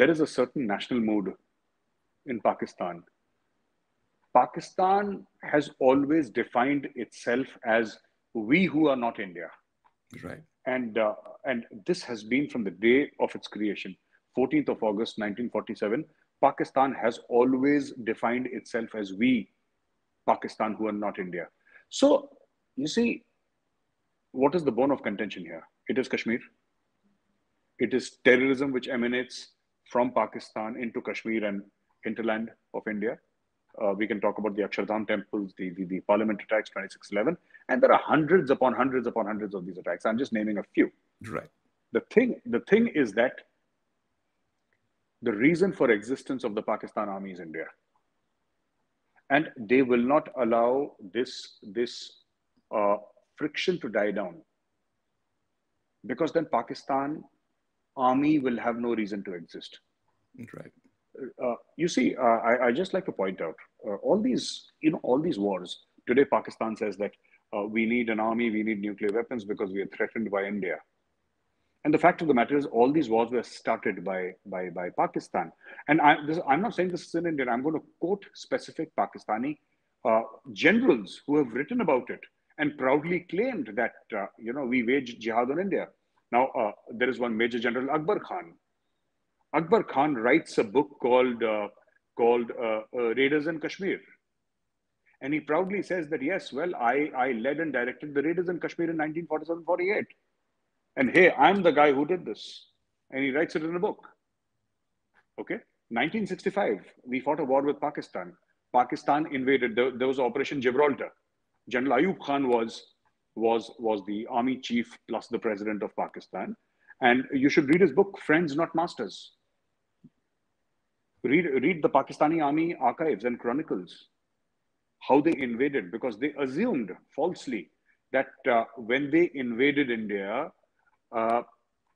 there is a certain national mood in Pakistan. Pakistan has always defined itself as we who are not India. Right. And this has been from the day of its creation, 14th of August, 1947. Pakistan has always defined itself as we, Pakistan, who are not India. So, you see, what is the bone of contention here? It is Kashmir. It is terrorism which emanates from Pakistan into Kashmir and hinterland of India. We can talk about the Akshardham temples, the parliament attacks, 2611, and there are hundreds upon hundreds upon hundreds of these attacks. I'm just naming a few. Right. The thing is that the reason for existence of the Pakistan Army is India, and they will not allow this friction to die down, because then Pakistan Army will have no reason to exist. Right. You see, I just like to point out all these wars. Today, Pakistan says that we need an army, we need nuclear weapons because we are threatened by India. And the fact of the matter is, all these wars were started by Pakistan. And I'm not saying this is in India. I'm going to quote specific Pakistani generals who have written about it and proudly claimed that we waged jihad on India. Now, there is one Major General Akbar Khan. Akbar Khan writes a book called Raiders in Kashmir. And he proudly says that, yes, well, I led and directed the raiders in Kashmir in 1947-48. And hey, I'm the guy who did this. And he writes it in a book. Okay. 1965, we fought a war with Pakistan. Pakistan invaded. There was Operation Gibraltar. General Ayub Khan was the army chief plus the president of Pakistan. And you should read his book, Friends Not Masters. Read the Pakistani Army archives and chronicles, how they invaded, because they assumed falsely that when they invaded India,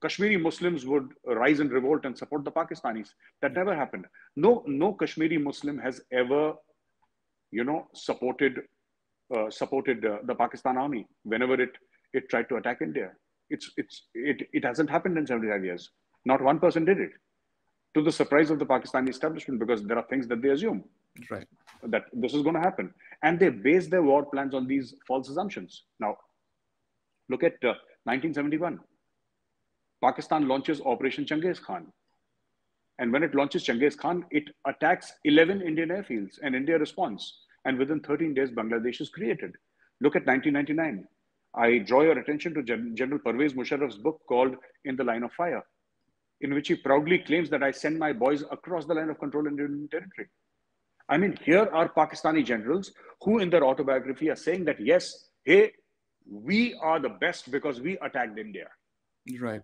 Kashmiri Muslims would rise in revolt and support the Pakistanis. That never happened. No Kashmiri Muslim has ever, supported the Pakistan Army whenever it tried to attack India. It hasn't happened in 75 years. Not one person did it, to the surprise of the Pakistani establishment, because there are things that they assume that this is going to happen. And they base their war plans on these false assumptions. Now, look at 1971. Pakistan launches Operation Genghis Khan. And when it launches Genghis Khan, it attacks 11 Indian airfields, and India responds. And within 13 days, Bangladesh is created. Look at 1999. I draw your attention to General Pervez Musharraf's book called In the Line of Fire, in which he proudly claims that I send my boys across the line of control in Indian territory. I mean, here are Pakistani generals who in their autobiography are saying that, yes, hey, we are the best because we attacked India. Right.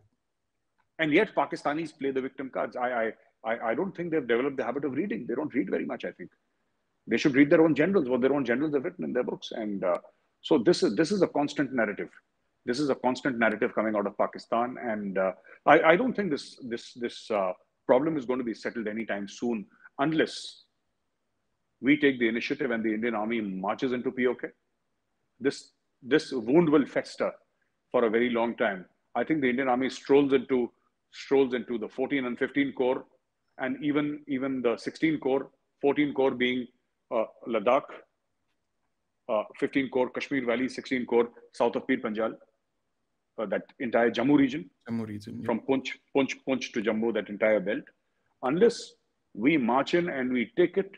And yet Pakistanis play the victim cards. I don't think they've developed the habit of reading. They don't read very much, I think. They should read their own generals, what their own generals have written in their books. And so this is a constant narrative. This is a constant narrative coming out of Pakistan. And I don't think this problem is going to be settled anytime soon, unless we take the initiative and the Indian Army marches into POK. This wound will fester for a very long time. I think the Indian Army strolls into the 14 and 15 Corps, and even the 16 Corps, 14 Corps being Ladakh, 15 Corps Kashmir Valley, 16 Corps south of Pir Panjal, that entire Jammu region, yeah. From Punch to Jammu, that entire belt. Unless we march in and we take it,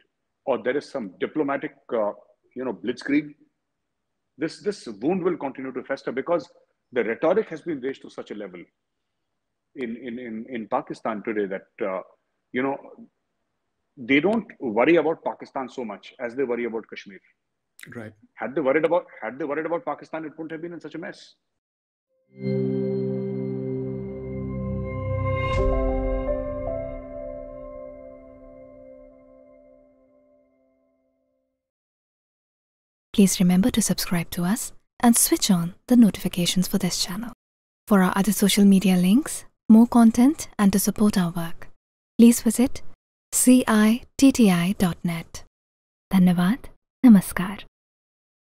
or there is some diplomatic, blitzkrieg, this wound will continue to fester, because the rhetoric has been raised to such a level in Pakistan today that they don't worry about Pakistan so much as they worry about Kashmir. Right. Had they worried about Pakistan, it wouldn't have been in such a mess. Please remember to subscribe to us and switch on the notifications for this channel. For our other social media links, more content, and to support our work, please visit citti.net. Dhanyavad. Namaskar.